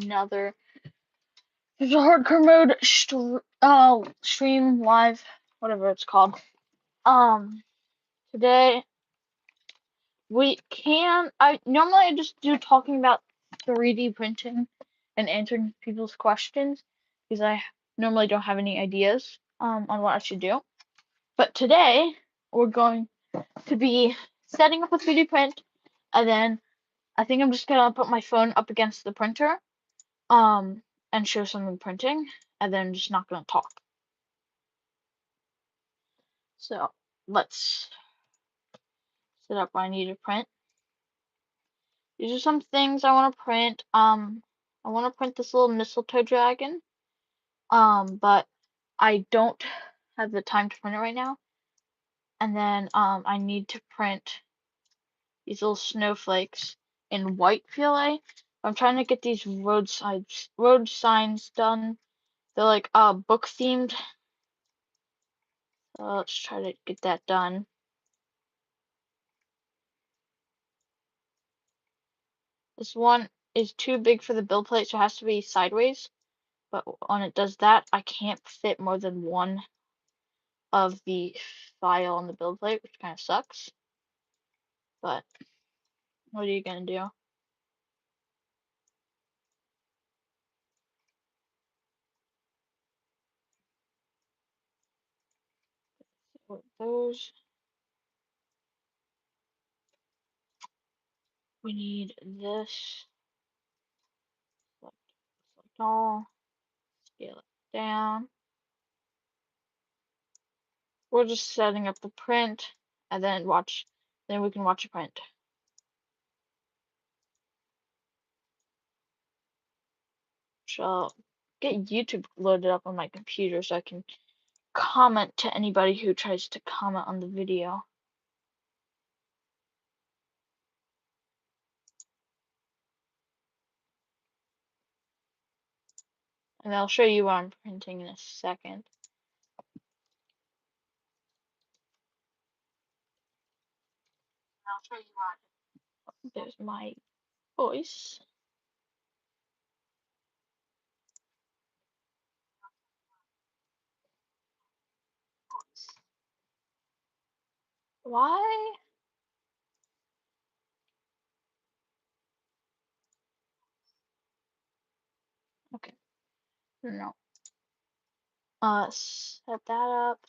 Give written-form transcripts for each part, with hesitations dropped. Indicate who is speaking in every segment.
Speaker 1: another there's a hardcore mode stream live, whatever it's called. Today I normally just do talking about 3D printing and answering people's questions because I normally don't have any ideas on what I should do. But today we're going to be setting up a 3D print, and then I think I'm just gonna put my phone up against the printer and show some of the printing, and then just not gonna talk. So let's set up what I need to print. These are some things I want to print. I want to print this little mistletoe dragon. But I don't have the time to print it right now. And then I need to print these little snowflakes in white PLA. I'm trying to get these road signs done. They're like book themed. So let's try to get that done. This one is too big for the build plate, so it has to be sideways. But when it does that, I can't fit more than one of the file on the build plate, which kind of sucks. But what are you gonna do? With those, we need this. Select all. Scale it down. We're just setting up the print, and then we can watch a print. So I'll get YouTube loaded up on my computer so I can comment to anybody who tries to comment on the video. And I'll show you what I'm printing in a second. I'll show you what. There's my voice. Why? Okay. No. Set that up.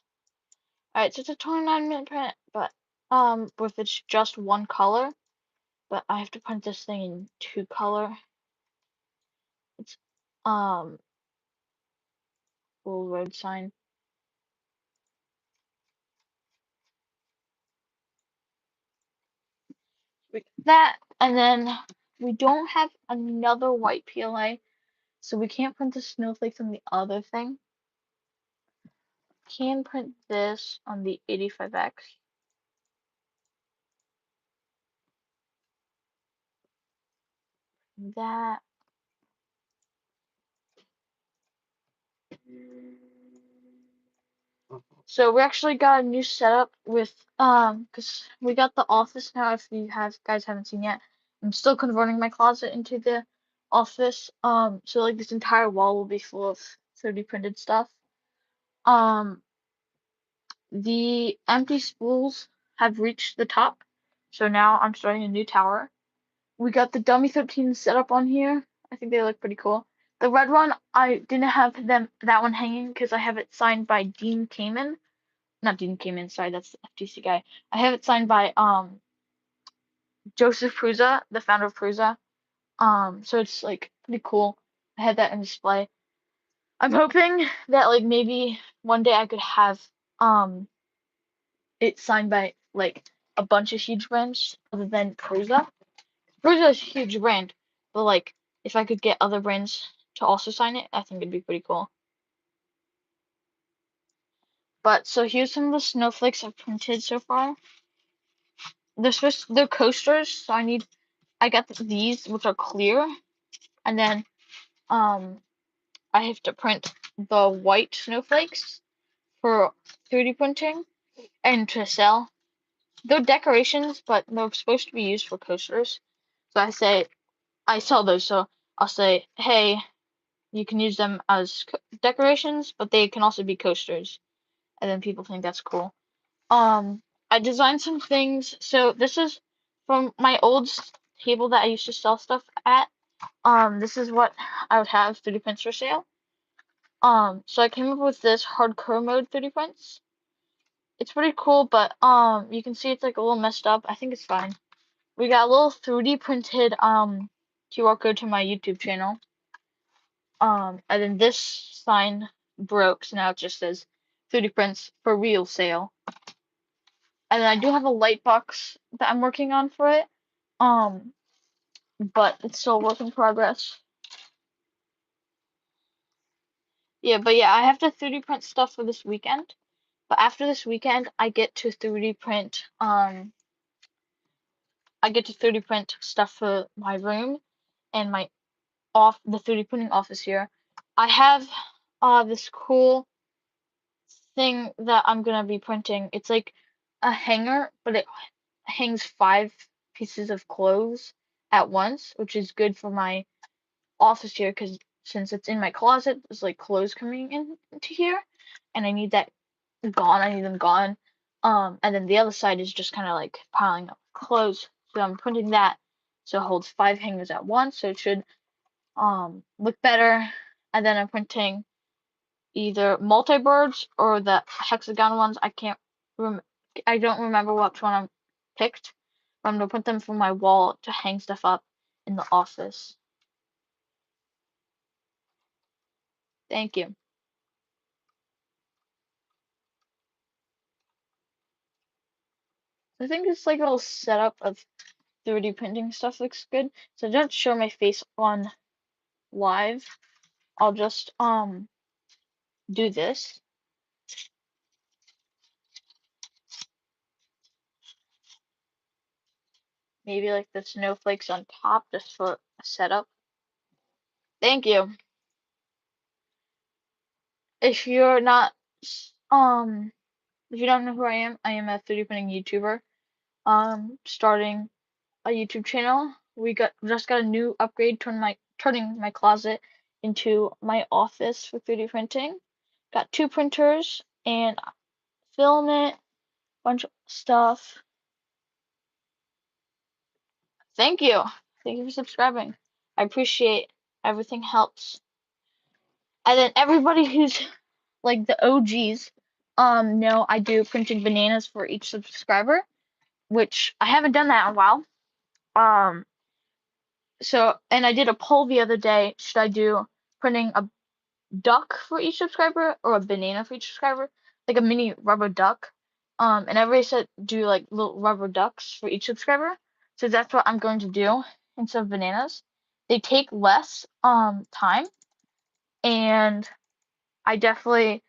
Speaker 1: Alright, so it's a 29-minute print, but if it's just one color, but I have to print this thing in 2-color. It's little road sign. That, and then we don't have another white PLA, so we can't print the snowflakes on the other thing. Can print this on the 85X. That. So we actually got a new setup with because we got the office now. If you guys haven't seen yet, I'm still converting my closet into the office. So like this entire wall will be full of 3D printed stuff. The empty spools have reached the top, so now I'm starting a new tower. We got the dummy 13 set up on here. I think they look pretty cool. The red one, I didn't have that one hanging because I have it signed by Dean Kamen. Not Dean Kamen, sorry, that's the FTC guy. I have it signed by Joseph Prusa, the founder of Prusa. So it's like pretty cool. I had that in display. I'm hoping that like maybe one day I could have it signed by like a bunch of huge brands other than Prusa. Prusa is a huge brand, but like if I could get other brands to also sign it, I think it'd be pretty cool. But so here's some of the snowflakes I've printed so far. They're coasters, so I got these which are clear, and then I have to print the white snowflakes for 3D printing and to sell. They're decorations, but they're supposed to be used for coasters. So I sell those. So I'll say, hey, you can use them as decorations, but they can also be coasters. And then people think that's cool. I designed some things. So this is from my old table that I used to sell stuff at. This is what I would have 3D prints for sale. So I came up with this hardcore mode 3D prints. It's pretty cool, but you can see it's like a little messed up. I think it's fine. We got a little 3D printed QR code to my YouTube channel. And then this sign broke, so now it just says 3D prints for real sale. And then I do have a light box that I'm working on for it. Um, but it's still a work in progress. Yeah, but yeah, I have to 3D print stuff for this weekend. But after this weekend, I get to 3D print I get to 3D print stuff for my room and my the 3D printing office here. I have this cool thing that I'm gonna be printing. It's like a hanger, but it hangs 5 pieces of clothes at once, which is good for my office here because since it's in my closet, there's like clothes coming into here, and I need that gone. I need them gone. And then the other side is just kind of like piling up clothes. So I'm printing that so it holds 5 hangers at once, so it should look better. And then I'm printing either multi-birds or the hexagon ones. I don't remember which one I picked. But I'm gonna print them from my wall to hang stuff up in the office. Thank you. I think this like little setup of 3D printing stuff looks good. So I don't show my face on live. I'll just do this. Maybe like the snowflakes on top just for a setup. Thank you. If you're not if you don't know who I am a 3D printing YouTuber. Starting a YouTube channel. We just got a new upgrade turning my closet into my office for 3D printing. Got 2 printers and filament, bunch of stuff. Thank you. Thank you for subscribing. I appreciate everything helps. And then everybody who's like the OGs, know I do printed bananas for each subscriber, which I haven't done that in a while. And I did a poll the other day, should I do printing a duck for each subscriber or a banana for each subscriber? Like a mini rubber duck. And everybody said do like little rubber ducks for each subscriber. So that's what I'm going to do instead of bananas. They take less time and I definitely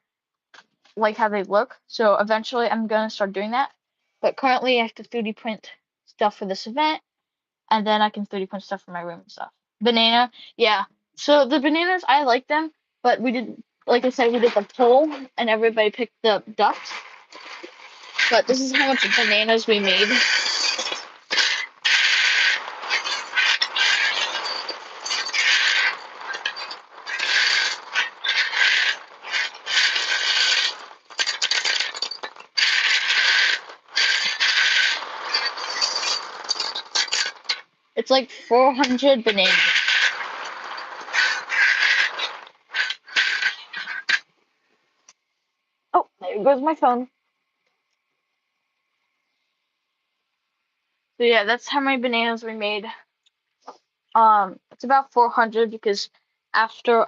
Speaker 1: like how they look. So eventually I'm gonna start doing that. But currently I have to 3D print stuff for this event and then I can 3D print stuff for my room and stuff. Banana, yeah. So the bananas, I like them, but we did, like I said, we did the poll and everybody picked the ducks. But this is how much bananas we made. It's like 400 bananas. Oh, there goes my phone. So yeah, that's how many bananas we made. It's about 400 because after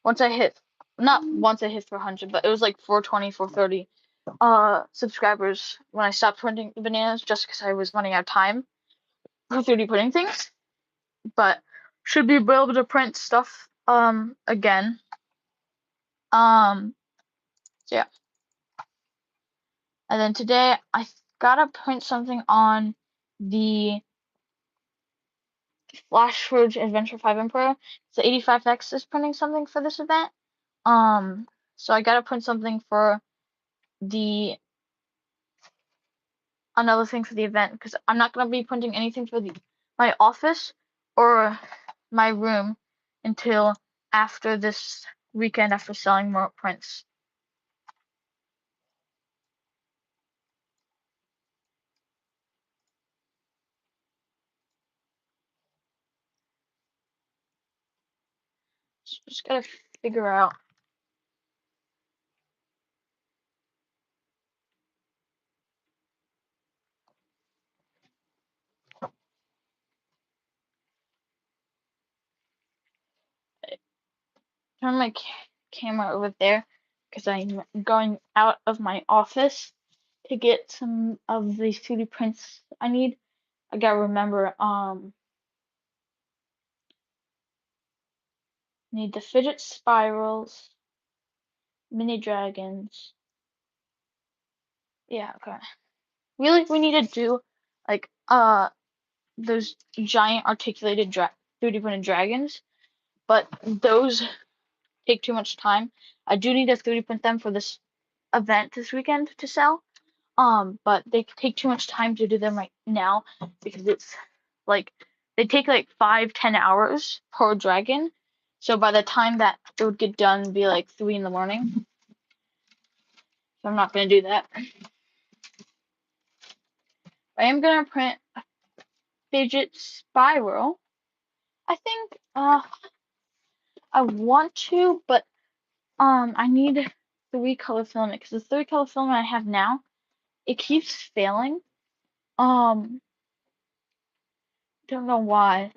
Speaker 1: once I hit not once I hit 400, but it was like 420, 430 subscribers when I stopped printing the bananas just because I was running out of time for 3D printing things. But should be able to print stuff again. So yeah. And then today I gotta print something on the Flash Forge Adventure 5 Emperor. So 85X is printing something for this event. So I gotta print something for the another thing for the event because I'm not gonna be printing anything for my office or my room until after this weekend after selling more prints. So just gotta figure out. Turn my camera over there because I'm going out of my office to get some of the 3D prints I need. I gotta remember, need the fidget spirals, mini dragons. Yeah, okay. Really, we need to do like those giant articulated 3D printed dragons, but those take too much time. I do need to 3D print them for this event this weekend to sell. But they take too much time to do them right now because it's like they take like 5-10 hours per dragon. So by the time that it would get done, it'd be like 3 in the morning. So I'm not gonna do that. I am gonna print a fidget spiral. I think I want to, but I need 3-color filament because the 3-color filament I have now, it keeps failing. Don't know why.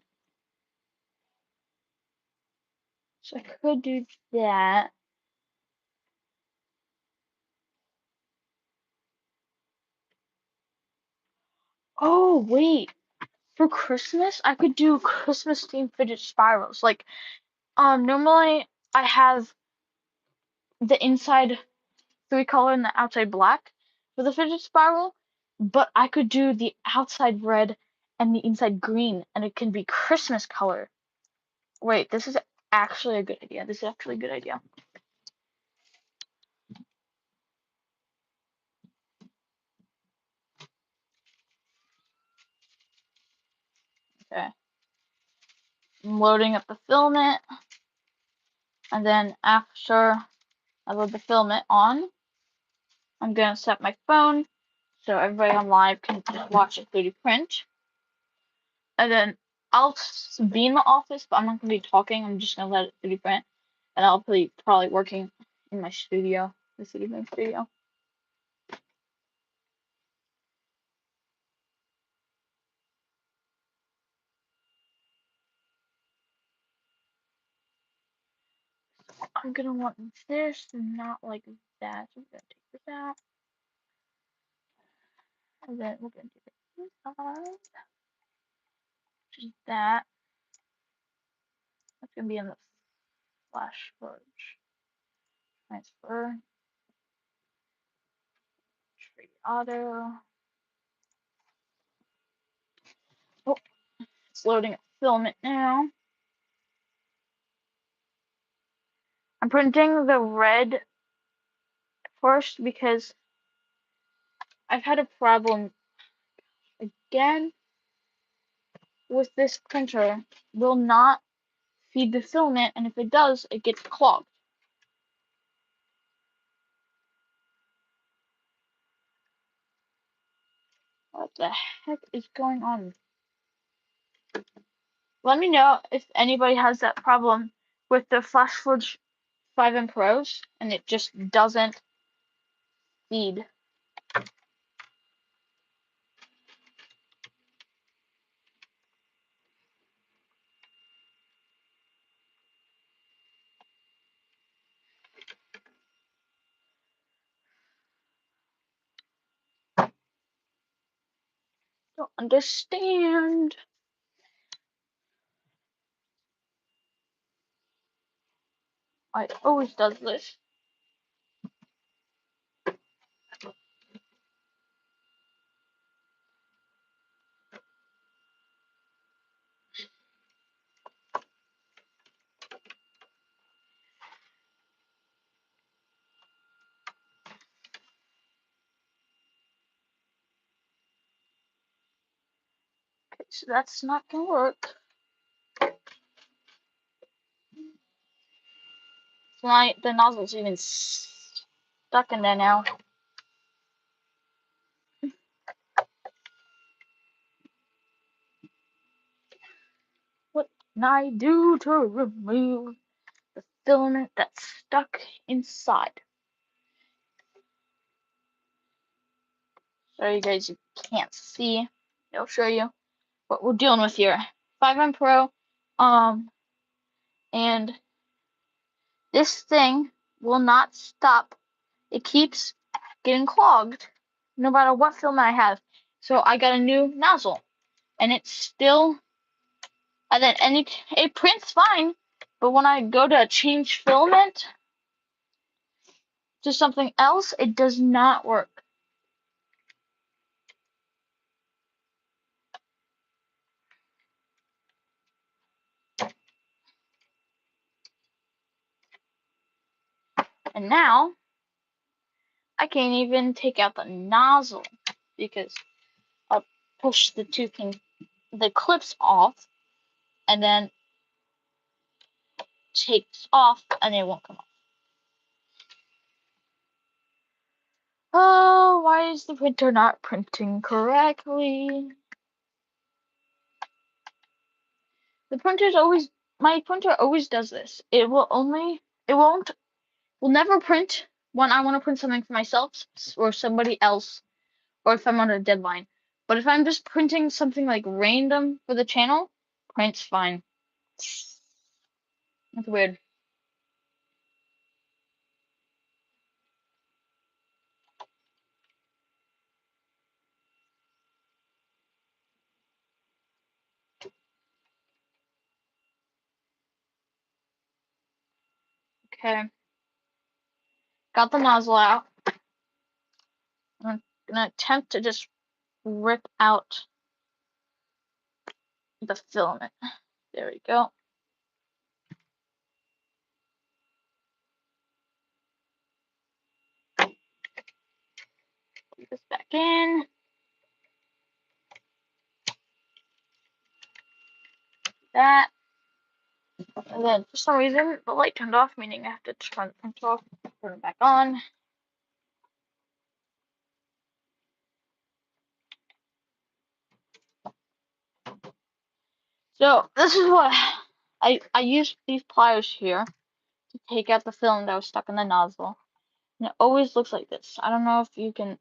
Speaker 1: So I could do that. Oh, wait. For Christmas, I could do Christmas themed fidget spirals. Like, normally I have the inside 3-color and the outside black for the fidget spiral, but I could do the outside red and the inside green, and it can be Christmas color. Wait, this is actually a good idea. This is actually a good idea. Okay. I'm loading up the filament, and then after I load the filament on, I'm gonna set my phone so everybody on live can just watch it 3D print. And then I'll be in the office, but I'm not gonna be talking. I'm just gonna let it 3D print, and I'll be probably working in my studio, the 3D print studio. I'm gonna want this and not like that. So I'm gonna take this out, and then we're gonna do this inside, which is that. That's gonna be in the Flash Forge. Transfer, tree auto. Oh, it's loading a filament now. I'm printing the red first because I've had a problem again with this printer. Will not feed the filament, and if it does, it gets clogged. What the heck is going on? Let me know if anybody has that problem with the FlashForge 5M Pros and it just doesn't feed. Don't understand. It always does this. Okay, so that's not gonna work. The nozzle's even stuck in there now. What can I do to remove the filament that's stuck inside? Sorry, you guys, you can't see. I'll show you what we're dealing with here. 5M Pro, and this thing will not stop. It keeps getting clogged no matter what filament I have. So I got a new nozzle, and it's still, and then it prints fine, but when I go to change filament to something else, it does not work. And now I can't even take out the nozzle because I'll push the the clips off, and then takes off, and it won't come off. Oh, why is the printer not printing correctly? My printer always does this. It will never print when I want to print something for myself or somebody else, or if I'm on a deadline. But if I'm just printing something like random for the channel, prints fine. That's weird. Okay. Got the nozzle out. I'm gonna attempt to just rip out the filament. There we go. Put this back in. That. And then for some reason the light turned off, meaning I have to turn the printer off, turn it back on. So this is what I used these pliers here to take out the film that was stuck in the nozzle. And it always looks like this. I don't know if you can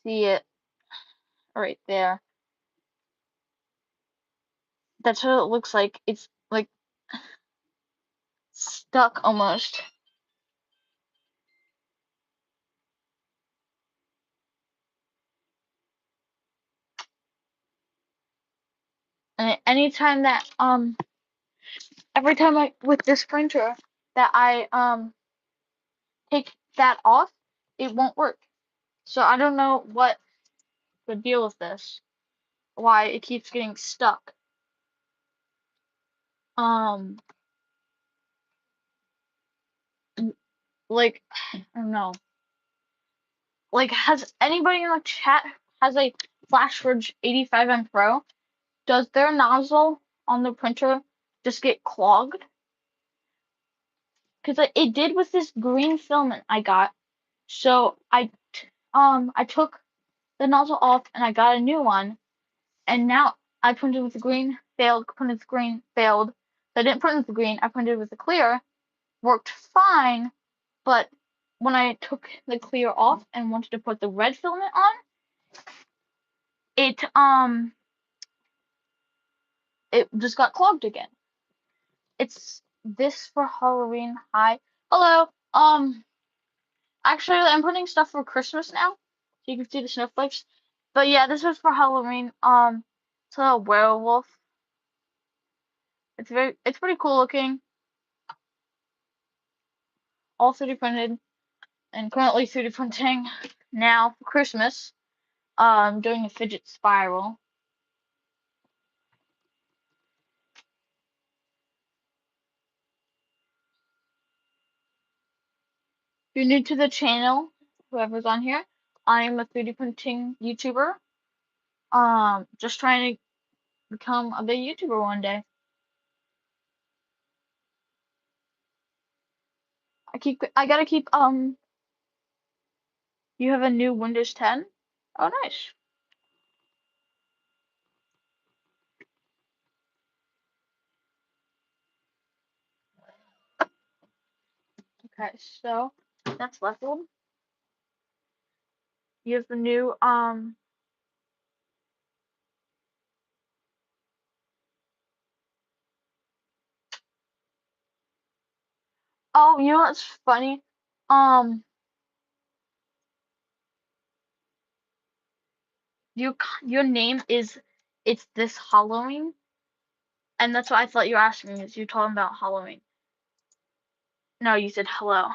Speaker 1: see it right there. That's what it looks like. It's like stuck almost. And anytime that every time with this printer that I take that off, it won't work. So I don't know what the deal with this. Why it keeps getting stuck. Like, I don't know. Like, has anybody in the chat has a FlashForge 85M Pro? Does their nozzle on the printer just get clogged? Because it did with this green filament I got. So I took the nozzle off and I got a new one, and now I printed with the green, failed, printed with the green, failed. So I didn't print with the green, I printed with the clear, worked fine, but when I took the clear off and wanted to put the red filament on, it just got clogged again. It's this for Halloween. Hi. Hello. Actually I'm putting stuff for Christmas now, so you can see the snowflakes. But yeah, this was for Halloween. It's a werewolf. It's pretty cool looking. All 3D printed, and currently 3D printing now for Christmas. Doing a fidget spiral. If you're new to the channel, whoever's on here, I'm a 3D printing YouTuber. Just trying to become a big YouTuber one day. I gotta keep, you have a new Windows 10? Oh, nice. Okay, so that's leveled. You have the new, oh, you know what's funny? Um, your name is, it's this Halloween, and that's what I thought you were asking me, is you talking about Halloween. No, you said hello.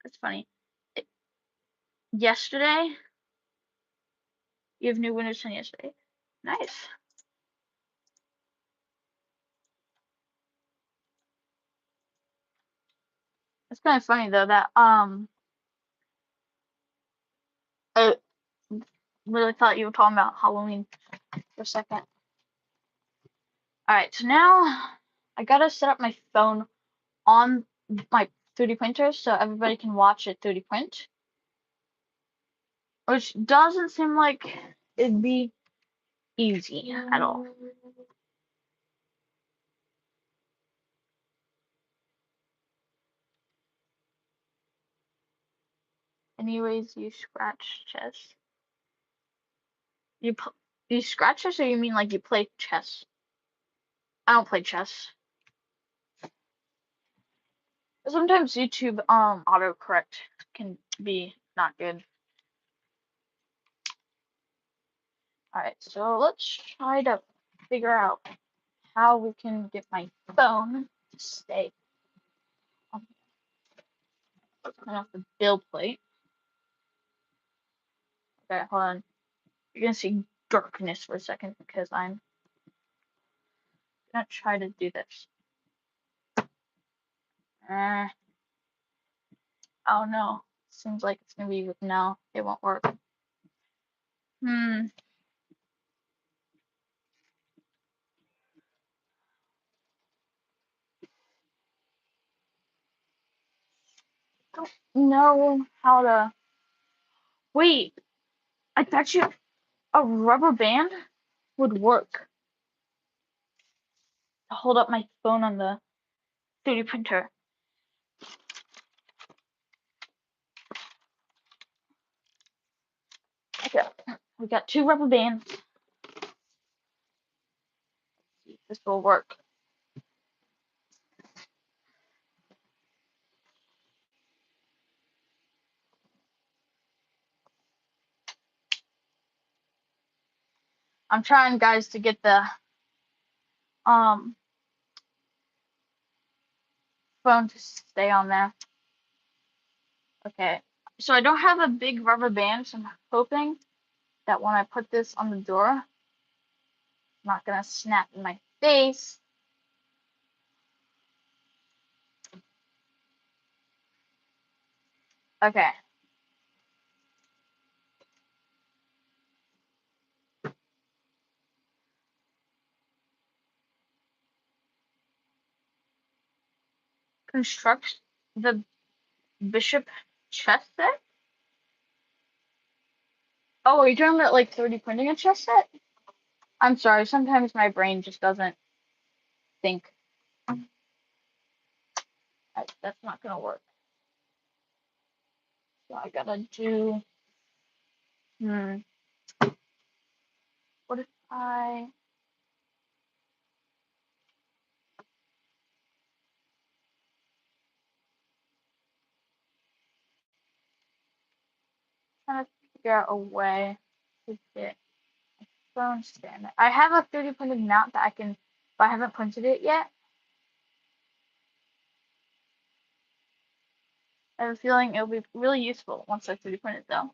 Speaker 1: That's funny. It, yesterday, you have new Windows 10 yesterday. Nice. It's kind of funny though that I really thought you were talking about Halloween for a second. All right, so now I gotta set up my phone on my 3D printer so everybody can watch it 3D print, which doesn't seem like it'd be easy at all. Anyways, you scratch chess. You you scratch chess, or you mean like you play chess? I don't play chess. Sometimes YouTube autocorrect can be not good. Alright, so let's try to figure out how we can get my phone to stay on. Let's turn off the build plate. Okay, hold on. You're gonna see darkness for a second because I'm gonna try to do this. Oh no. Seems like it's gonna be no, it won't work. Hmm. Don't know how to. Wait, I bet you a rubber band would work to hold up my phone on the 3D printer. Okay, we got two rubber bands. Let's see if this will work. I'm trying, guys, to get the um phone to stay on there. Okay, so I don't have a big rubber band, so I'm hoping that when I put this on the door, it's not gonna snap in my face. Okay. Construct the bishop chess set? Oh, are you talking about like 3D printing a chess set? I'm sorry, sometimes my brain just doesn't think. That's not gonna work. So I gotta do, hmm, what if I, trying to figure out a way to get my phone stand. I have a 3D printed mount that I can, but I haven't printed it yet. I have a feeling it'll be really useful once I 3D print it though.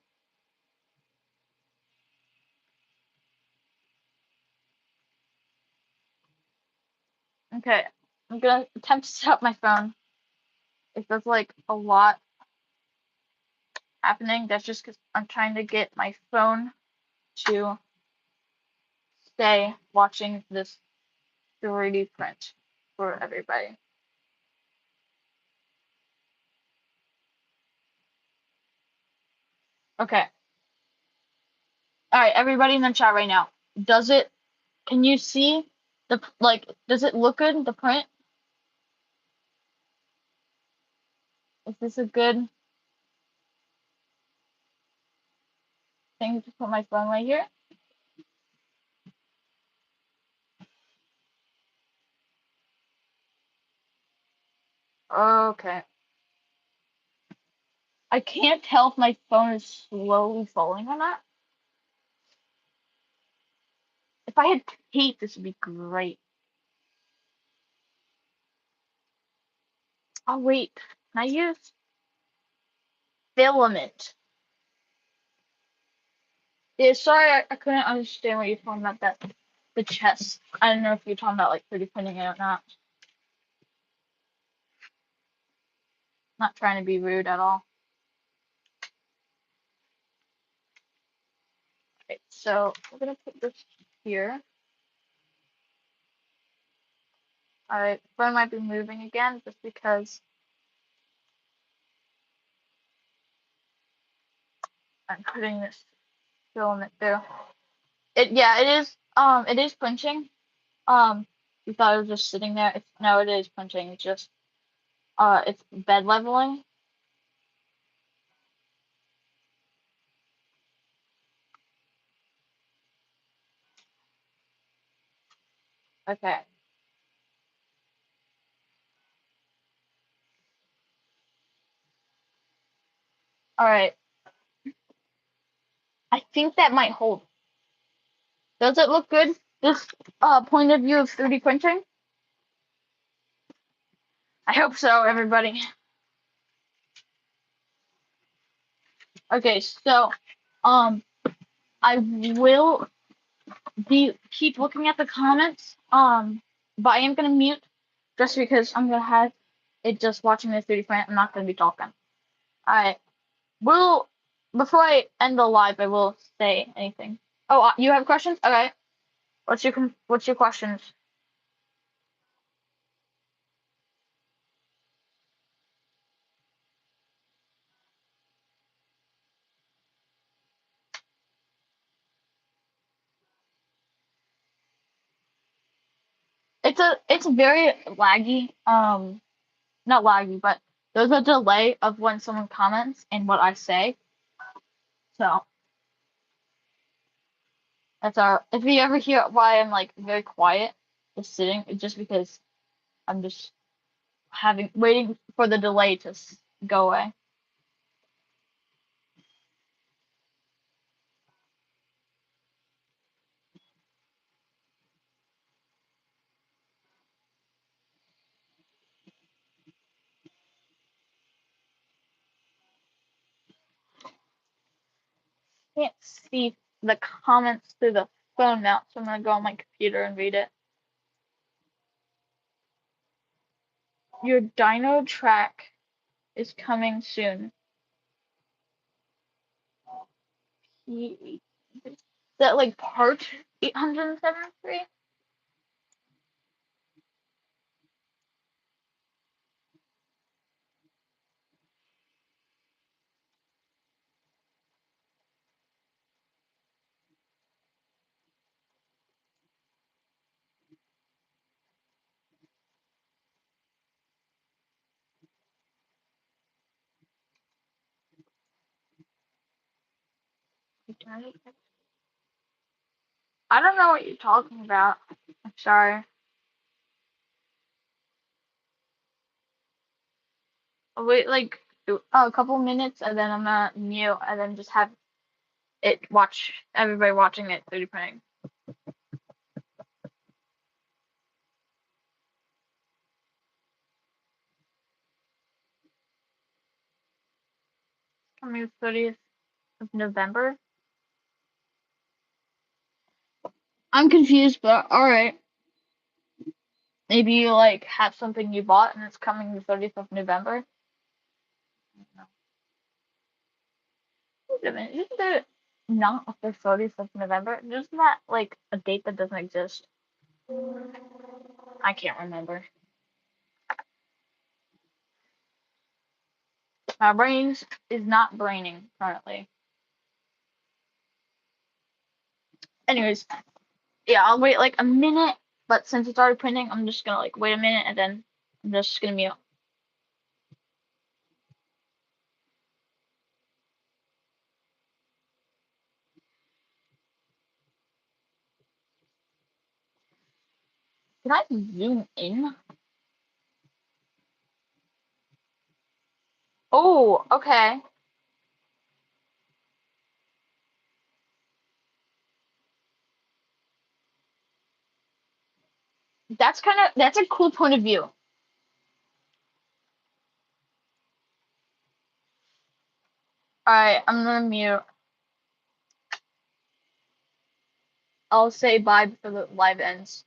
Speaker 1: Okay, I'm gonna attempt to set up my phone. If there's like a lot happening, that's just because I'm trying to get my phone to stay watching this 3D print for everybody. Okay. All right, everybody in the chat right now. Does it, can you see the, like, does it look good, the print? Is this a good thing to put my phone right here? Okay. I can't tell if my phone is slowly falling or not. If I had tape, this would be great. Oh, wait. Can I use filament? Yeah, sorry, I couldn't understand what you're talking about, that the chest. I don't know if you're talking about like 3D printing it or not. Not trying to be rude at all. Okay, so we're gonna put this here. Alright, phone might be moving again just because I'm putting this filament through. It is punching. You thought it was just sitting there. No, it is punching. It's just it's bed leveling. Okay. Alright. I think that might hold. Does it look good? This point of view of 3D printing? I hope so, everybody. Okay, so I will be keep looking at the comments. But I am gonna mute just because I'm gonna have it just watching the 3D print. I'm not gonna be talking. I will before I end the live, I will say anything. Oh, you have questions? Okay. What's your questions? It's very laggy. Not laggy, but there's a delay of when someone comments and what I say. So that's our. If you ever hear why I'm like very quiet, just sitting, it's just because I'm just waiting for the delay to go away. Can't see the comments through the phone now, so I'm gonna go on my computer and read it. Your Dino track is coming soon. Is that like part 873? I don't know what you're talking about. I'm sorry. I'll wait like a couple minutes and then I'm gonna mute and then just have it watch everybody watching it 3D printing. Coming 30th of November. I'm confused, but alright. Maybe you like have something you bought and it's coming the 30th of November. Wait a minute, isn't there not the 30th of November. Isn't that like a date that doesn't exist? I can't remember. My brain is not braining currently. Anyways, yeah, I'll wait like a minute, but since it's already printing, I'm just gonna like wait a minute and then I'm just gonna mute. Can I zoom in? Oh, okay. That's a cool point of view. Alright, I'm gonna mute. I'll say bye before the live ends.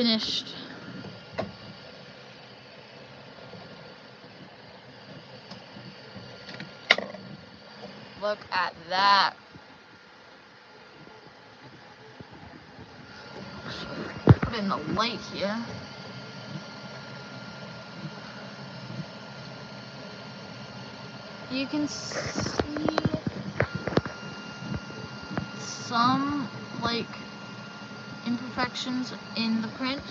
Speaker 1: finished. Look at that. Put in the light here. You can see some like imperfections in the print.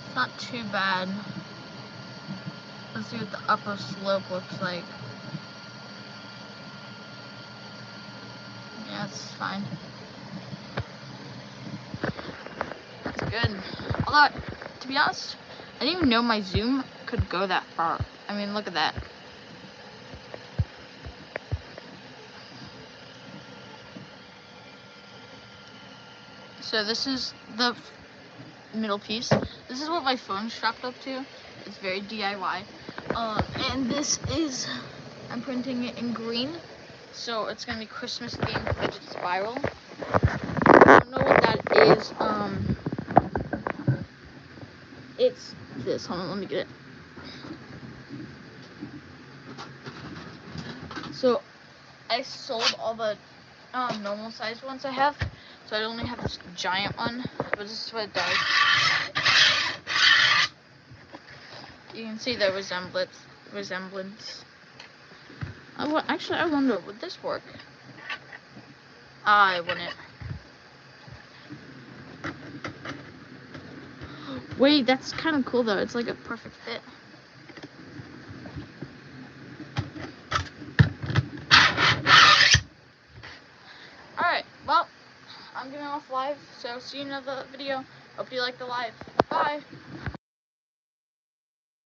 Speaker 1: It's not too bad. Let's see what the upper slope looks like. Yeah, it's fine. That's good. Although, to be honest, I didn't even know my zoom could go that far. I mean, look at that. So this is the middle piece. This is what my phone's strapped up to. It's very DIY. And this is, I'm printing it in green. So it's gonna be Christmas themed fidget spiral. I don't know what that is. It's this. Hold on, let me get it. So I sold all the normal sized ones I have, so I only have this giant one. But this is what it does. You can see the resemblance. Actually, I wonder, would this work? I wouldn't. Wait, that's kind of cool though. It's like a perfect fit. Alright, well, I'm getting off live, so see you in another video. Hope you like the live. Bye!